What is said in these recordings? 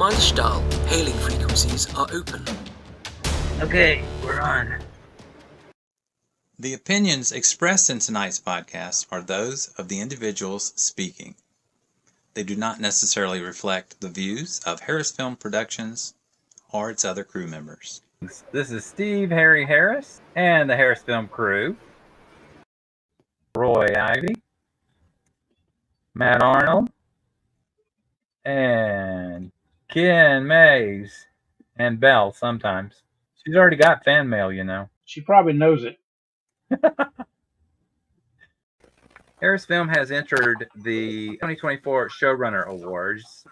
Meisterstahl hailing frequencies are open. Okay, we're on. The opinions expressed in tonight's podcast are those of the individuals speaking. They do not necessarily reflect the views of HarrisFilm Productions or its other crew members. This is Steve Harry Harris and the HarrisFilm crew. Roy Ivey, Matt Arnold, and Ken Mays, and Belle sometimes. She's already got fan mail, you know. She probably knows it. HarrisFilm has entered the 2024 Showrunner Awards,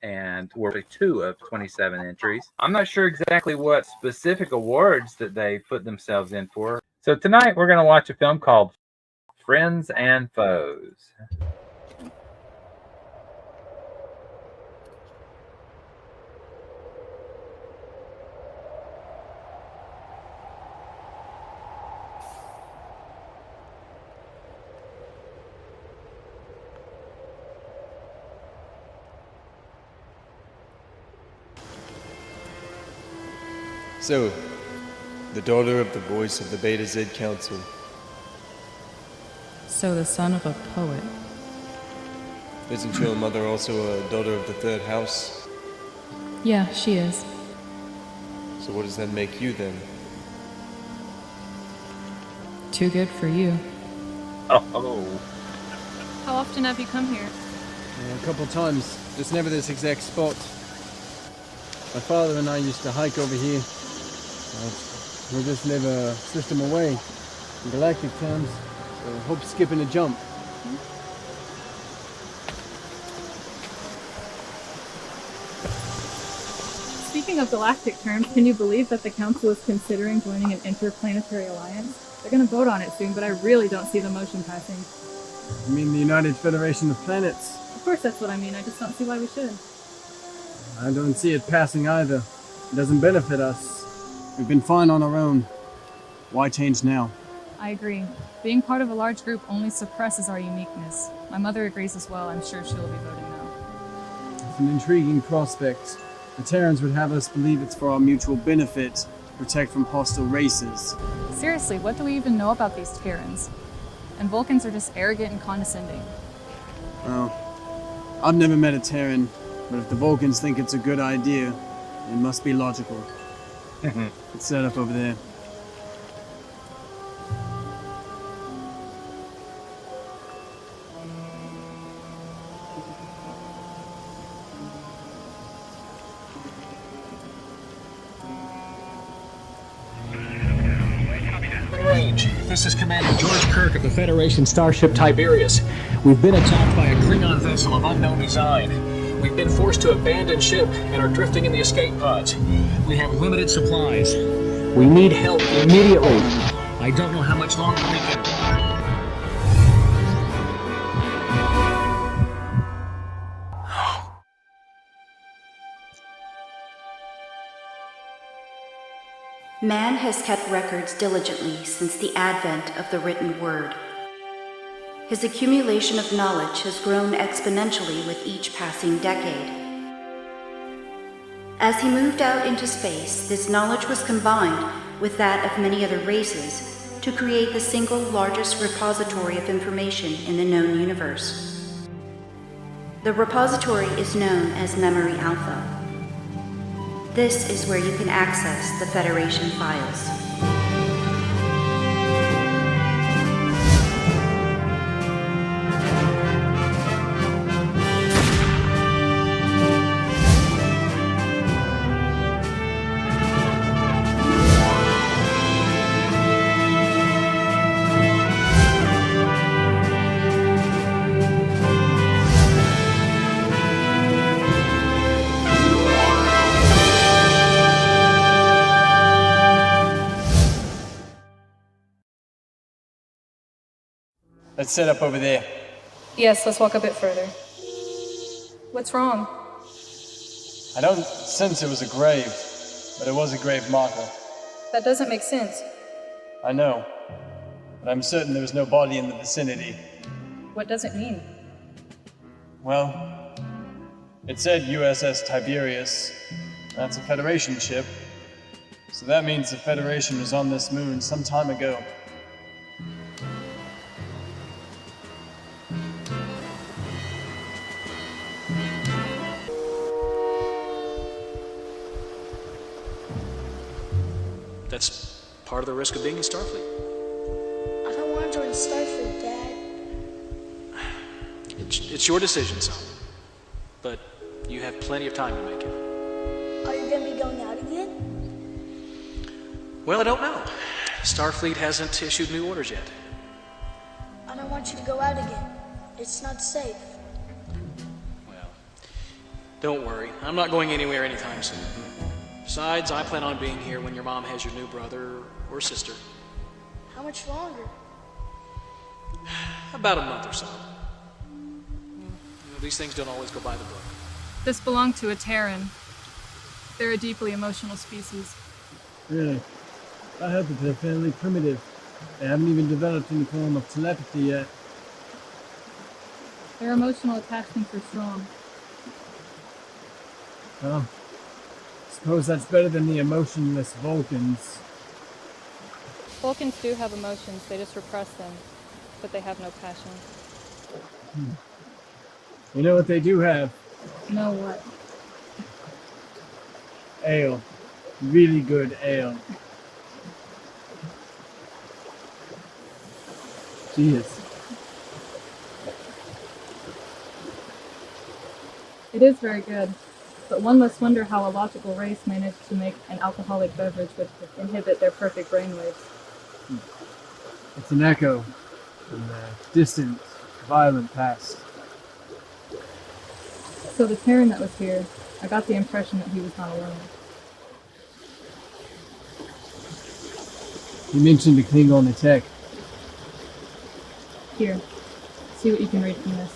and were 2 of 27 entries. I'm not sure exactly what specific awards that they put themselves in for. So tonight we're going to watch a film called Friends and Foes. So, the daughter of the voice of the Beta Z Council. So the son of a poet. Isn't your mother also a daughter of the third house? Yeah, she is. So what does that make you then? Too good for you. Oh. How often have you come here? A couple times, just never this exact spot. My father and I used to hike over here. We just never system away in galactic terms, so hope skipping a jump. Speaking of galactic terms, can you believe that the Council is considering joining an interplanetary alliance? They're going to vote on it soon, but I really don't see the motion passing. You mean the United Federation of Planets? Of course that's what I mean, I just don't see why we should. I don't see it passing either. It doesn't benefit us. We've been fine on our own. Why change now? I agree. Being part of a large group only suppresses our uniqueness. My mother agrees as well. I'm sure she'll be voting no. It's an intriguing prospect. The Terrans would have us believe it's for our mutual benefit, to protect from hostile races. Seriously, what do we even know about these Terrans? And Vulcans are just arrogant and condescending. Well, I've never met a Terran, but if the Vulcans think it's a good idea, it must be logical. It's set up over there. Range. This is Commander George Kirk of the Federation starship Tiberius. We've been attacked by a Klingon vessel of unknown design. We've been forced to abandon ship and are drifting in the escape pods. We have limited supplies. We need help immediately. I don't know how much longer we can... Man has kept records diligently since the advent of the written word. His accumulation of knowledge has grown exponentially with each passing decade. As he moved out into space, this knowledge was combined with that of many other races to create the single largest repository of information in the known universe. The repository is known as Memory Alpha. This is where you can access the Federation files. Let's set up over there. Yes, let's walk a bit further. What's wrong? I don't sense it was a grave, but it was a grave marker. That doesn't make sense. I know, but I'm certain there was no body in the vicinity. What does it mean? Well, It said USS Tiberius. That's a Federation ship. So that means the Federation was on this moon some time ago. That's part of the risk of being in Starfleet. I don't want to join Starfleet, Dad. It's your decision, son. But you have plenty of time to make it. Are you going to be going out again? Well, I don't know. Starfleet hasn't issued new orders yet. I don't want you to go out again. It's not safe. Well, don't worry. I'm not going anywhere anytime soon. Besides, I plan on being here when your mom has your new brother or sister. How much longer? About a month or so. These things don't always go by the book. This belonged to a Terran. They're a deeply emotional species. Really? I hope that they're fairly primitive. They haven't even developed any form of telepathy yet. Their emotional attachments are strong. Well, suppose that's better than the emotionless Vulcans. Vulcans do have emotions, they just repress them, but they have no passion. You know what they do have? No what? Ale. Really good ale. Cheers. It is very good, but one must wonder how a logical race managed to make an alcoholic beverage which would inhibit their perfect brainwaves. It's an echo from the distant, violent past. So the Terran that was here, I got the impression that he was not alone. You mentioned a Klingon attack. Here, see what you can read from this.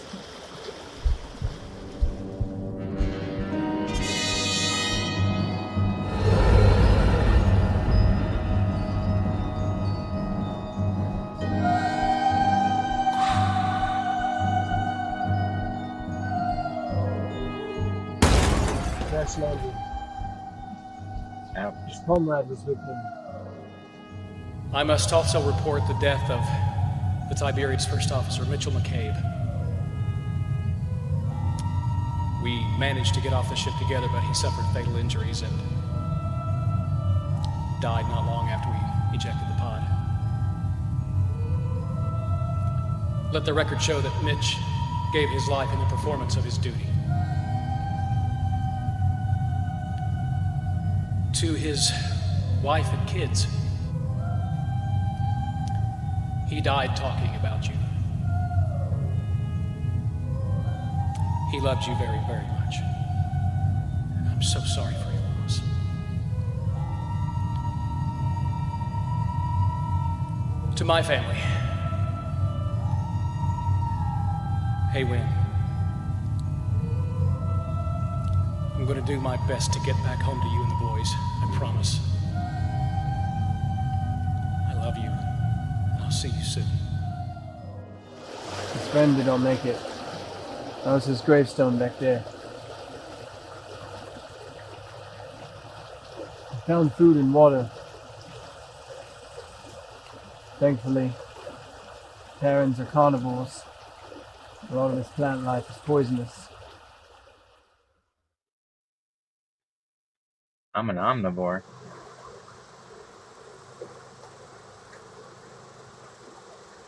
Crash landing. Ouch. His comrade was with them. I must also report the death of the Tiberius First Officer, Mitchell McCabe. We managed to get off the ship together, but he suffered fatal injuries and died not long after we ejected the pod. Let the record show that Mitch gave his life in the performance of his duty. To his wife and kids, he died talking about you. He loved you very, very much. And I'm so sorry for your loss. To my family, hey, Wynn, I'm going to do my best to get back home to you and the boys. I promise. I love you. I'll see you soon. His friend did not make it. That was his gravestone back there. He found food and water. Thankfully, Terrans are carnivores. A lot of this plant life is poisonous. I'm an omnivore.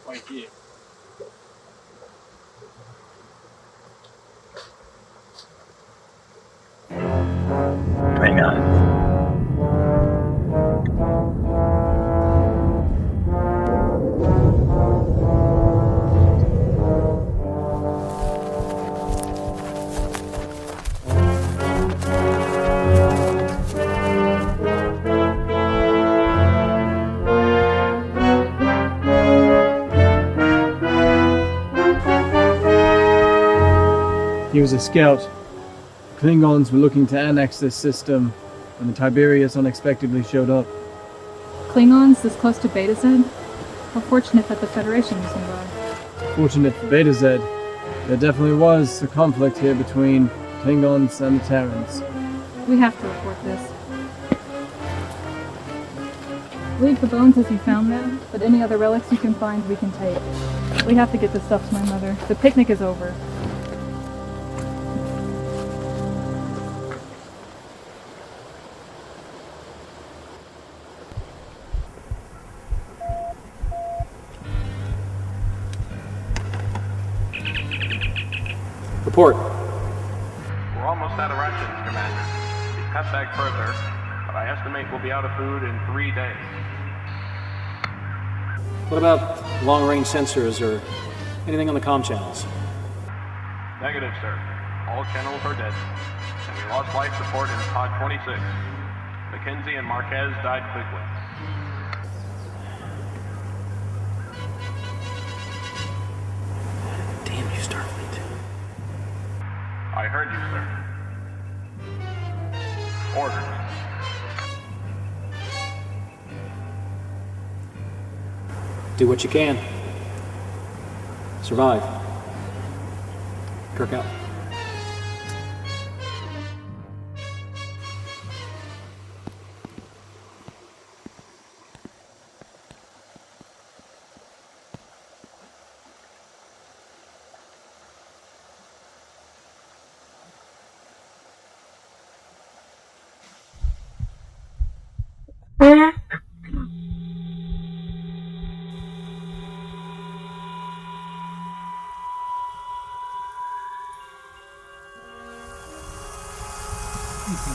Right here. Klingon. He was a scout. The Klingons were looking to annex this system when the Tiberius unexpectedly showed up. Klingons this close to Beta Z? How fortunate that the Federation was nearby. Fortunate for Beta Z, there definitely was a conflict here between Klingons and the Terrans. We have to report this. Leave the bones as you found them, but any other relics you can find, we can take. We have to get this stuff to my mother. The picnic is over. Report. We're almost out of rations, Commander. We've cut back further, but I estimate we'll be out of food in 3 days. What about long-range sensors or anything on the comm channels? Negative, sir. All channels are dead. And we lost life support in Pod 26. Mackenzie and Marquez died quickly. Damn you, Starfleet. I heard you, sir. Orders. Do what you can. Survive. Kirk out.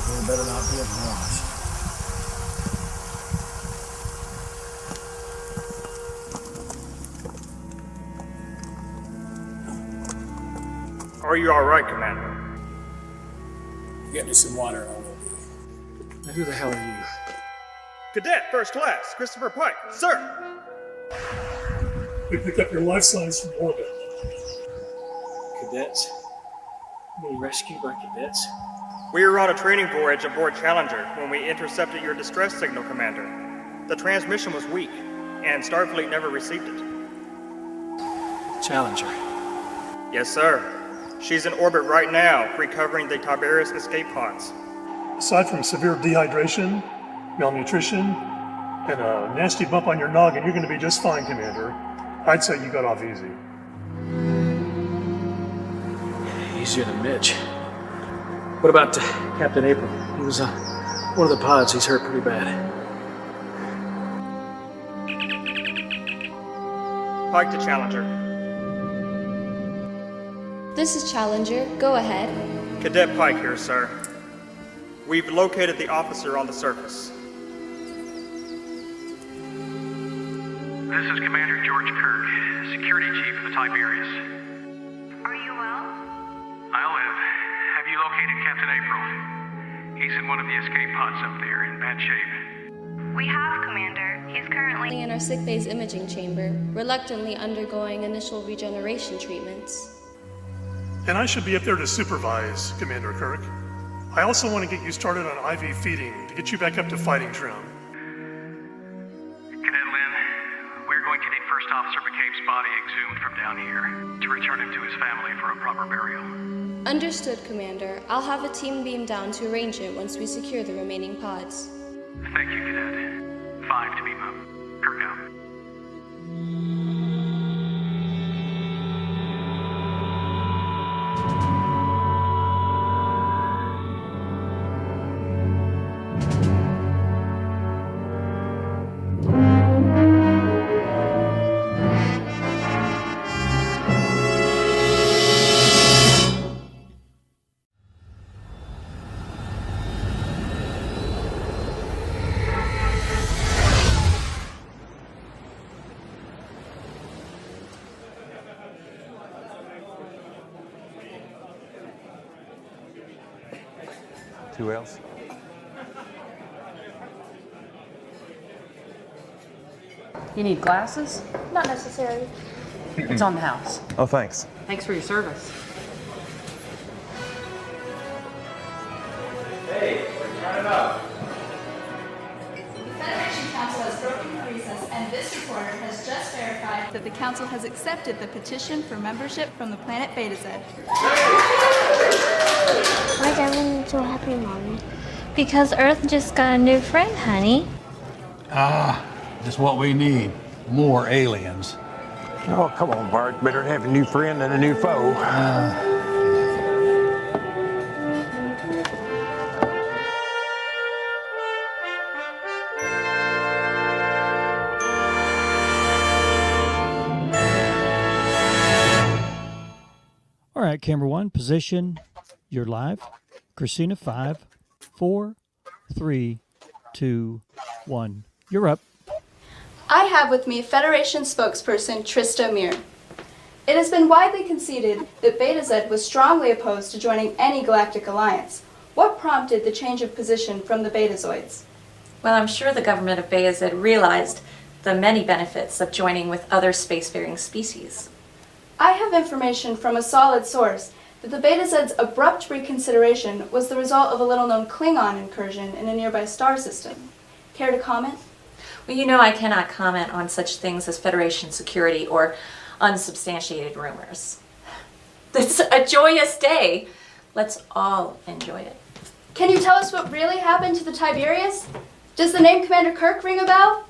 There better not be a mirage. Are you alright, Commander? Get me some water and I will be. Now, who the hell are you? Cadet First Class, Christopher Pike, sir! We picked up your life signs from orbit. Cadets? Being rescued by cadets? We were on a training voyage aboard Challenger when we intercepted your distress signal, Commander. The transmission was weak, and Starfleet never received it. Challenger. Yes, sir. She's in orbit right now, recovering the Tiberius escape pods. Aside from severe dehydration, malnutrition, and a nasty bump on your noggin, you're going to be just fine, Commander. I'd say you got off easy. Easier than Mitch. What about Captain April? He was one of the pods. He's hurt pretty bad. Pike to Challenger. This is Challenger. Go ahead. Cadet Pike here, sir. We've located the officer on the surface. This is Commander George Kirk, Security Chief of the Tiberius. Are you well? I live. Have you located Captain April? He's in one of the escape pods up there, in bad shape. We have, Commander. He's currently In our sick bay's imaging chamber, reluctantly undergoing initial regeneration treatments. And I should be up there to supervise, Commander Kirk. I also want to get you started on Ivey feeding to get you back up to fighting trim. Cadet Lynn, we're going to need First Officer McCabe's body exhumed from down here to return him to his family for a proper burial. Understood, Commander. I'll have a team beam down to arrange it once we secure the remaining pods. Thank you, Cadet. 5 to beam up. Kirk out. Who else? You need glasses? Not necessary. It's on the house. Oh, thanks. Thanks for your service. Hey, turn it up. The Federation Council has broken the recess, and this is Transporter has just verified that the Council has accepted the petition for membership from the planet Beta Z. Why is everyone so happy, Mommy? Because Earth just got a new friend, honey. Ah, just what we need. More aliens. Oh, come on, Bart. Better have a new friend than a new foe. All right, camera one, position. You're live. Christina, 5, 4, 3, 2, 1. You're up. I have with me Federation spokesperson Trista Mir. It has been widely conceded that Beta Z was strongly opposed to joining any galactic alliance. What prompted the change of position from the Betazoids? Well, I'm sure the government of Beta Z realized the many benefits of joining with other spacefaring species. I have information from a solid source that the Beta Z's abrupt reconsideration was the result of a little-known Klingon incursion in a nearby star system. Care to comment? Well, you know I cannot comment on such things as Federation security or unsubstantiated rumors. It's a joyous day. Let's all enjoy it. Can you tell us what really happened to the Tiberius? Does the name Commander Kirk ring a bell?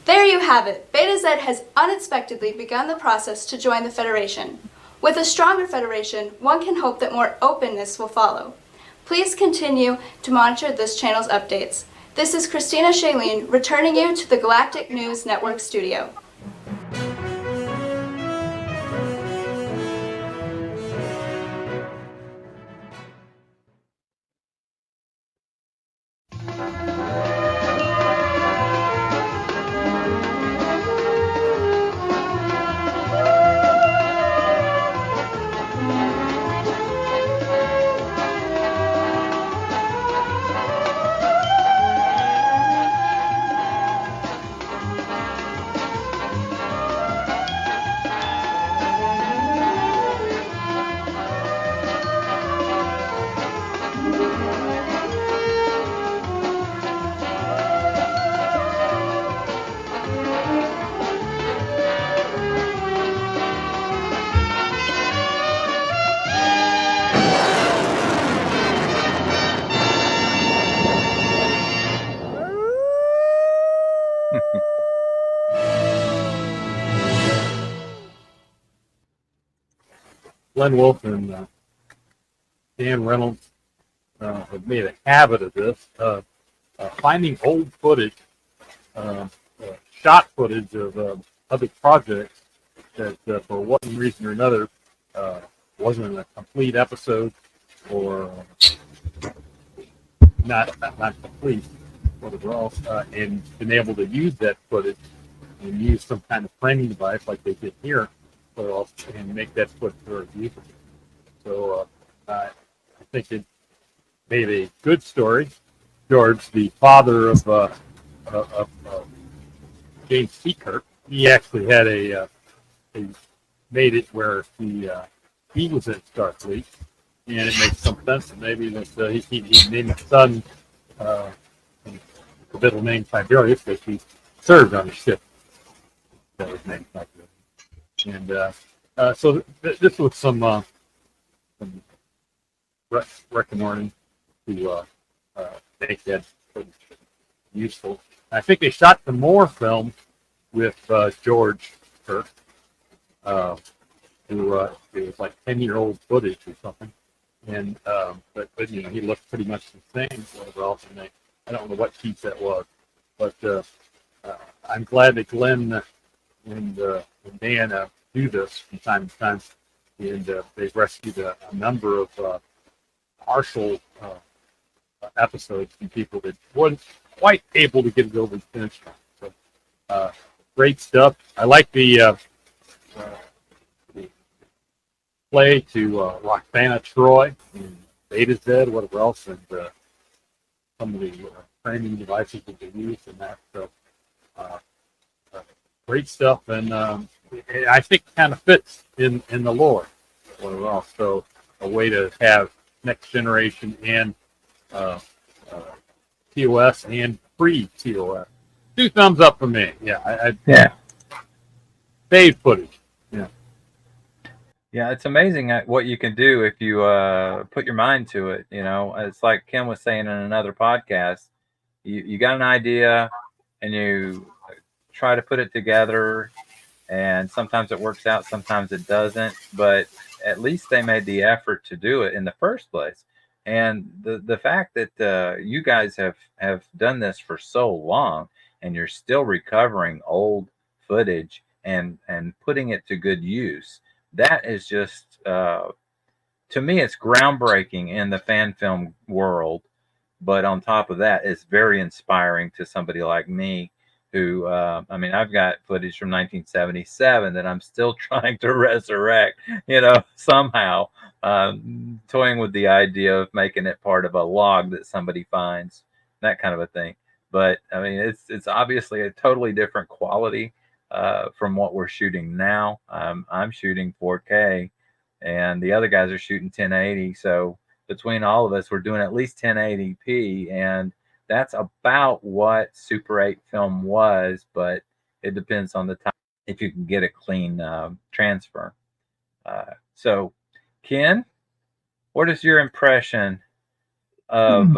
There you have it. Beta Z has unexpectedly begun the process to join the Federation. With a stronger Federation, one can hope that more openness will follow. Please continue to monitor this channel's updates. This is Christina Shailene returning you to the Galactic News Network studio. Glenn Wolfe and Dan Reynolds have made a habit of this, finding old footage, shot footage of other projects that, for one reason or another, wasn't a complete episode or not complete, whatever else, and been able to use that footage and use some kind of framing device like they did here, and make that footage very usable. So I think it made a good story. George, the father of James C. Kirk, he actually had he made it where he was in Starfleet, and it makes some sense that maybe that he named his son the middle name Tiberius because he served on a ship that was named Tiberius. And so this was some reconnoitering to make that useful. I think they shot some more film with George Kirk, who it was like 10-year-old footage or something, and but you know he looked pretty much the same. Well, I don't know what piece that was, but I'm glad that Glenn and Dan do this from time to time, and they've rescued a number of partial episodes from people that weren't quite able to get it over the finish line. So, great stuff. I like the play to Roxana Troy and Beta Z, whatever else, and some of the framing devices that they used in that. So, great stuff, and I think it kind of fits in the lore. Whatever else. So, a way to have Next Generation and TOS and pre-TOS 2 thumbs up for me. Yeah, Yeah. Fade footage. Yeah. Yeah, it's amazing what you can do if you put your mind to it. You know, it's like Kim was saying in another podcast. You got an idea, and you try to put it together, and sometimes it works out, sometimes it doesn't. But at least they made the effort to do it in the first place. And the fact that you guys have done this for so long, and you're still recovering old footage and putting it to good use. That is just, to me, it's groundbreaking in the fan film world. But on top of that, it's very inspiring to somebody like me who, I mean, I've got footage from 1977 that I'm still trying to resurrect, you know, somehow, toying with the idea of making it part of a log that somebody finds, that kind of a thing. But I mean, it's obviously a totally different quality from what we're shooting now. I'm shooting 4K, and the other guys are shooting 1080. So between all of us, we're doing at least 1080p, and that's about what Super 8 film was. But it depends on the time if you can get a clean transfer. So, Ken, what is your impression of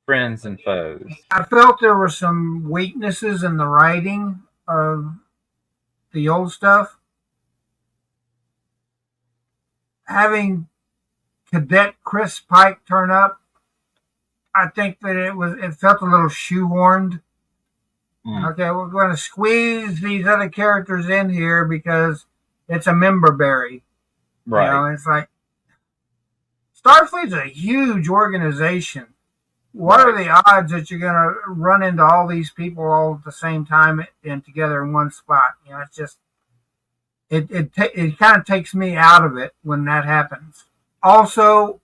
Friends and Foes? I felt there were some weaknesses in the writing of the old stuff. Having Cadet Chris Pike turn up, I think that it felt a little shoehorned. Okay, we're going to squeeze these other characters in here because it's a member berry. Right. You know, it's like Starfleet's a huge organization. What are the odds that you're going to run into all these people all at the same time and together in one spot? You know, it's just it kind of takes me out of it when that happens. Also,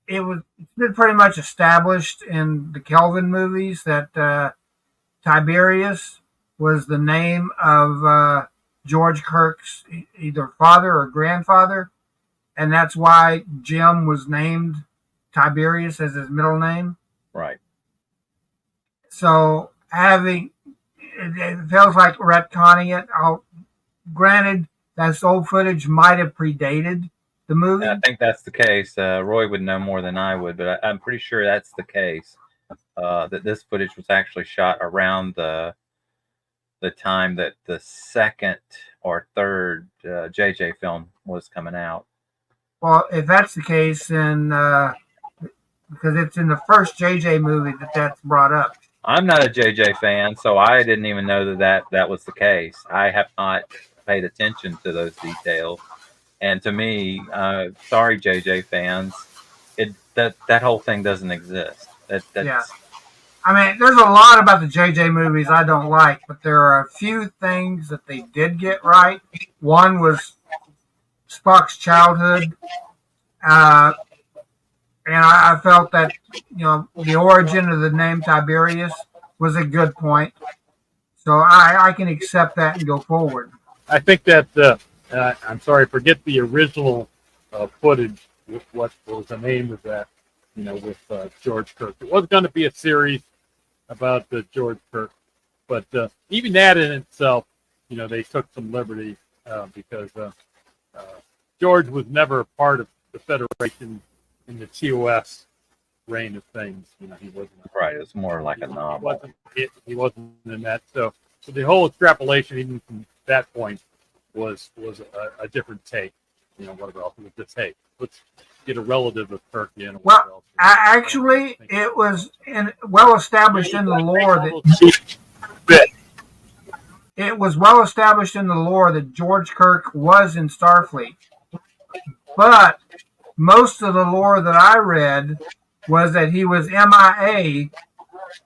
it's been pretty much established in the Kelvin movies that Tiberius was the name of George Kirk's either father or grandfather, and that's why Jim was named Tiberius as his middle name. Right. So it feels like retconning it. Granted, that old footage might have predated the movie. I think that's the case. Roy would know more than I would, but I'm pretty sure that's the case. That this footage was actually shot around the time that the second or third JJ film was coming out. Well, if that's the case, then because it's in the first JJ movie that's brought up. I'm not a JJ fan, so I didn't even know that was the case. I have not paid attention to those details. And to me, sorry, JJ fans, that whole thing doesn't exist. Yeah. I mean, there's a lot about the JJ movies I don't like, but there are a few things that they did get right. One was Spock's childhood. And I felt that, you know, the origin of the name Tiberius was a good point. So I can accept that and go forward. I think that, I'm sorry, forget the original footage with what was the name of that, you know, with George Kirk. It was going to be a series about George Kirk, but even that in itself, you know, they took some liberty because George was never a part of the Federation in the TOS reign of things. You know, he wasn't. Right, it's more like a novel. He wasn't in that. So the whole extrapolation, even from that point, was a different take. You know, whatever else was just, hey, let's get a relative of Kirk in. Well, actually, it was well established in the lore that it was well established in the lore that George Kirk was in Starfleet, but most of the lore that I read was that he was MIA,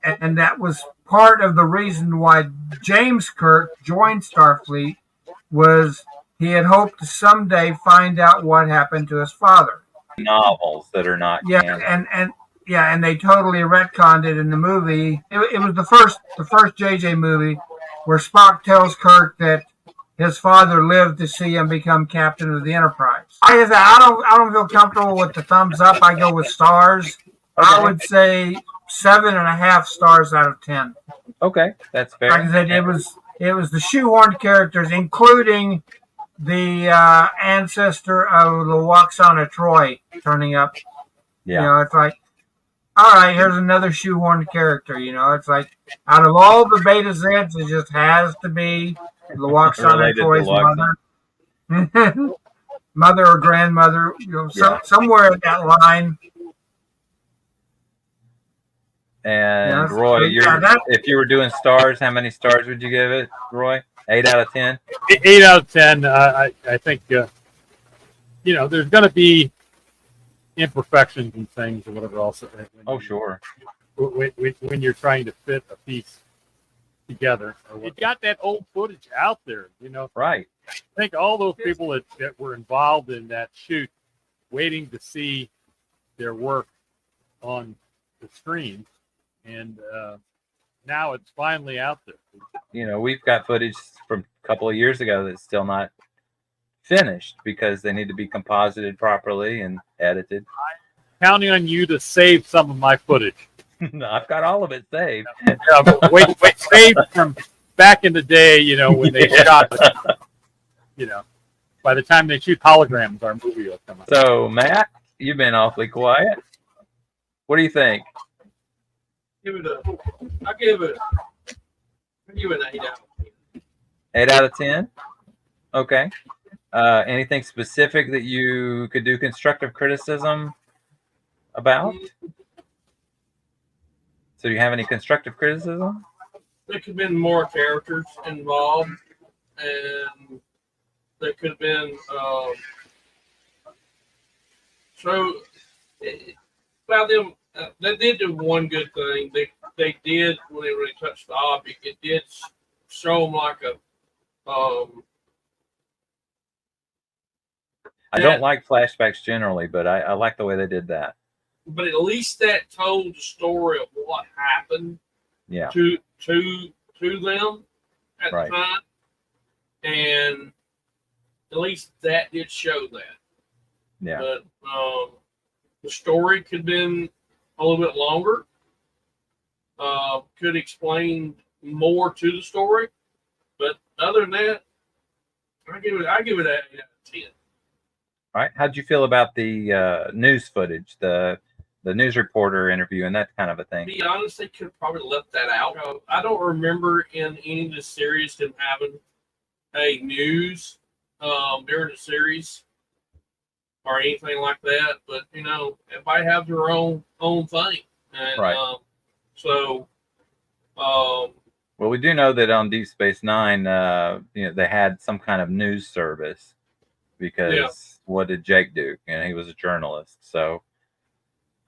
and that was part of the reason why James Kirk joined Starfleet, was he had hoped to someday find out what happened to his father. Novels that are not canon. and they totally retconned it in the movie. It was the first JJ movie where Spock tells Kirk that his father lived to see him become captain of the Enterprise. I don't feel comfortable with the thumbs up. I go with stars. I would say 7.5 stars out of 10. Okay, that's fair. Like I said, it was the shoehorned characters, including the ancestor of the Waxana Troy turning up. Yeah. You know, it's like, all right, here's another shoehorned character. You know, it's like out of all the Beta Zeds, it just has to be the Waxana Related to Troy's mother. Mother or grandmother, you know, somewhere in that line. And Yes. Roy, Yeah, if you were doing stars, how many stars would you give it, Roy? 8 out of 10? 8 out of 10. I think, you know, there's going to be imperfections and things or whatever else. Sure. When you're trying to fit a piece together. You got that old footage out there, you know. Right. I think all those people that were involved in that shoot, waiting to see their work on the screen, and now it's finally out there. You know, we've got footage from a couple of years ago that's still not finished because they need to be composited properly and edited. I'm counting on you to save some of my footage. I've got all of it saved. Yeah, but wait, saved from back in the day, you know, when they shot, you know, by the time they shoot holograms, our movie will come out. So, Matt, you've been awfully quiet. What do you think? I give it an 8 out of 10. 8 out of 10? Okay. Anything specific that you could do constructive criticism about? So do you have any constructive criticism? There could have been more characters involved, and there could have been they did do one good thing. They did, when they really touched the object, it did show them like a I don't like flashbacks generally, but I like the way they did that. but at least that told the story of what happened to them at the time, and at least that did show that. Yeah. But the story could have been a little bit longer. Could explain more to the story, but other than that, I give it an 8 out of 10. All right. How'd you feel about the news footage, the news reporter interview, and that kind of a thing? To be honest, they could have probably left that out. I don't remember in any of the series them having a news during the series or anything like that. But you know, everybody have their own thing, and Right. Well, we do know that on Deep Space Nine, you know, they had some kind of news service because what did Jake do? And he was a journalist, so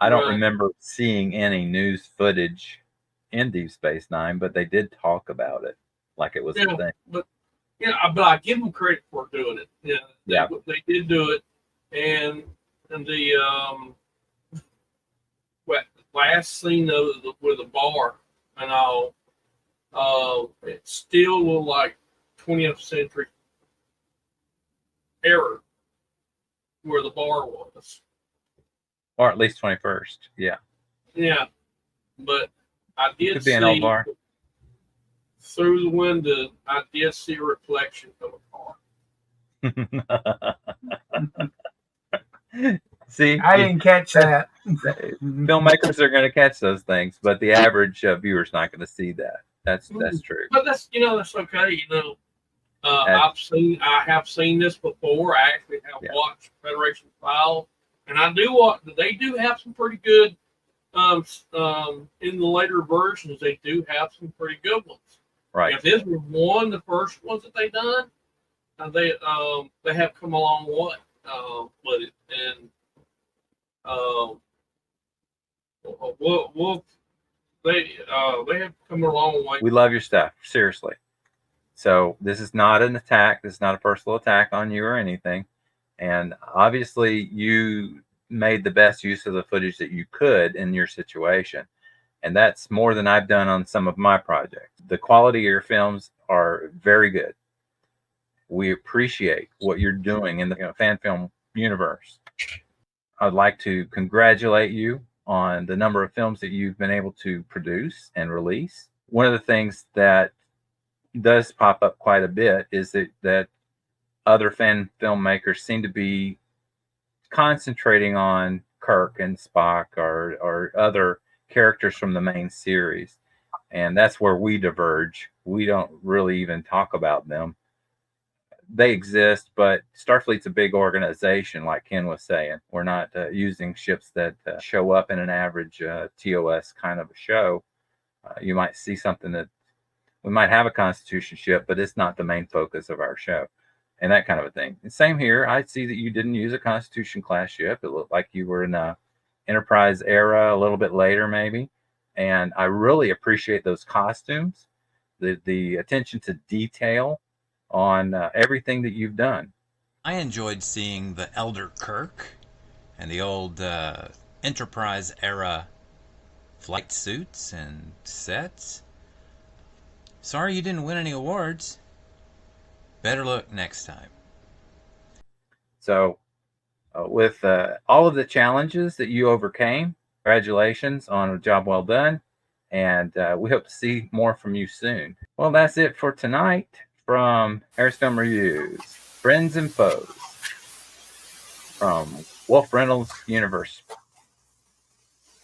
I don't remember seeing any news footage in Deep Space Nine, but they did talk about it like it was a thing. But I give them credit for doing it. Yeah, they did do it, and the last scene with the bar and all, it still looked like 20th century era where the bar was. Or at least 21st. Yeah. Yeah, but I did Could be an old bar. Through the window, I did see a reflection of a car. See, I didn't catch that. Filmmakers are going to catch those things, but the average viewer's not going to see that. That's true. But that's okay. I have seen this before. I actually have watched Federation Files, and they do have some pretty good in the later versions. They do have some pretty good ones. Right. If this was the first ones that they done, they have come a long way with it, and they have come a long way. We love your stuff, seriously. So this is not an attack. This is not a personal attack on you or anything. And obviously, you made the best use of the footage that you could in your situation. And that's more than I've done on some of my projects. The quality of your films are very good. We appreciate what you're doing in the fan film universe. I'd like to congratulate you on the number of films that you've been able to produce and release. One of the things that does pop up quite a bit is that other fan filmmakers seem to be concentrating on Kirk and Spock or other characters from the main series. And that's where we diverge. We don't really even talk about them. They exist, but Starfleet's a big organization, like Ken was saying. We're not using ships that show up in an average TOS kind of a show. You might see something that we might have a Constitution ship, but it's not the main focus of our show, and that kind of a thing. And same here. I see that you didn't use a Constitution class ship. It looked like you were in a Enterprise era, a little bit later maybe. And I really appreciate those costumes, the attention to detail on everything that you've done. I enjoyed seeing the Elder Kirk and the old Enterprise era flight suits and sets. Sorry you didn't win any awards. Better luck next time. So with all of the challenges that you overcame, congratulations on a job well done. And we hope to see more from you soon. Well, that's it for tonight from HarrisFilm Reviews, Friends and Foes, from Wolf Reynolds Universe.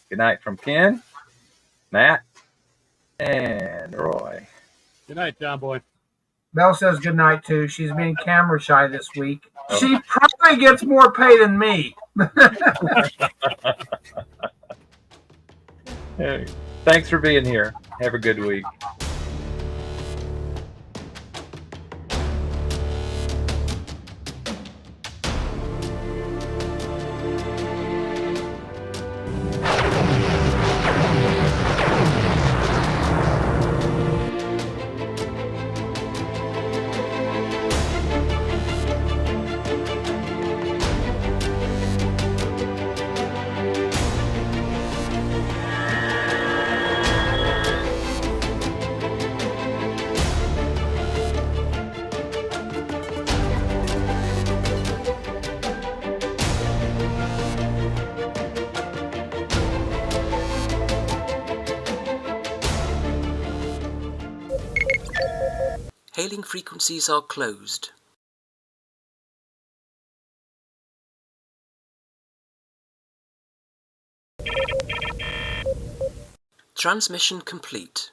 Good night from Ken, Matt, and Roy. Good night, John Boy. Belle says good night too. She's being camera shy this week. She probably gets more pay than me. Hey, thanks for being here. Have a good week. Hailing frequencies are closed. Transmission complete.